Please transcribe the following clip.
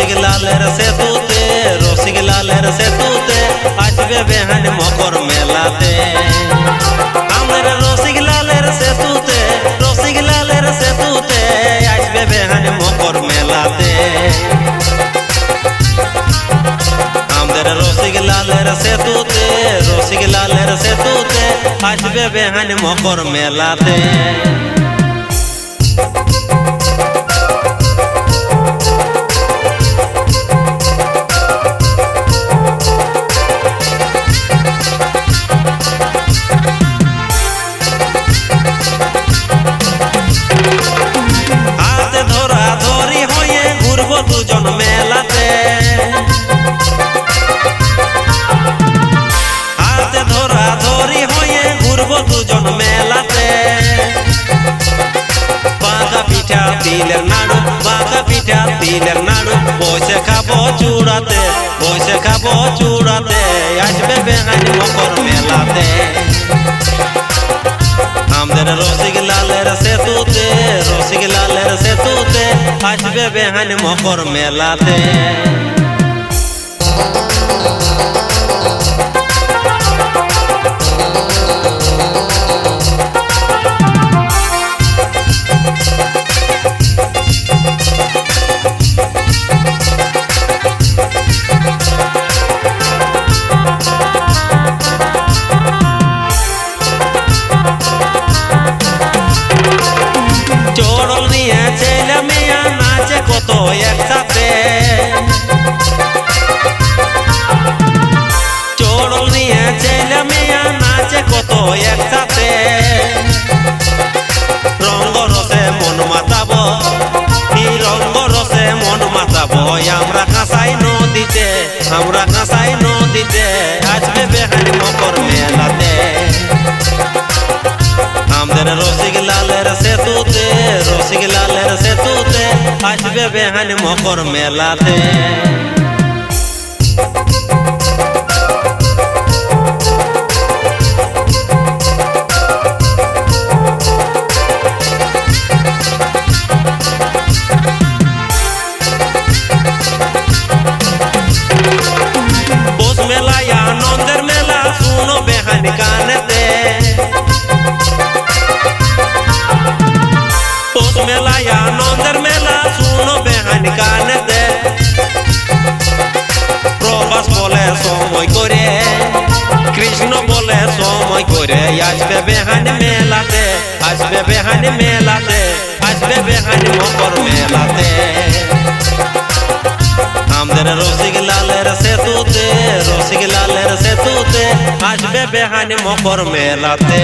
রসিকলালের সেতুতে আসবে বেহান মকর মেলাতে। আমাদের রসিকলালের সেতুতে আসবে বেহান মকর মেলাতে। আমাদের রসিকলালের সেতুতে আসবে বেহান মকর মেলাতে। হাতে ধরা ধরি হয়ে ঘুরবো দুজন মেলাতে। হাতে ধরা ধরি হয়ে ঘুরবো দুজন মেলাতে। বাঁকা পিঠা তিলের নাড়ু বসে খাবো চূড়াতে আসবে বেহান মকর মেলাতে। আমাদের রসিকলালের সেতুতে আসবে বেহান মকর মেলাতে। চড়ল নিয়ে ছেলে মেয়া নাচে কত একসাথে। চড়ল নিয়ে ছেলে মেয়া নাচে কত একসাথে। রঙ্গ রসে মন মাতাবো আমরা কাঁসাই নদীতে আসবে বেহান মকর মেলাতে। আমাদের রসিকলালের সেতুতে আসবে বেহান মকর মেলাতে। পৌষ মেলা আনন্দের মেলা শুনো বেহান কানেতে। পৌষ মেলা আনন্দের মেলা শুনো বেহান কানেতে। প্রবাস বলে সময় করে কৃষ্ণ বলে সময় করে আসবে বেহান মকর মেলাতে। আমাদের রসিকলালের সেতুতে আসবে বেহান মকর মেলাতে।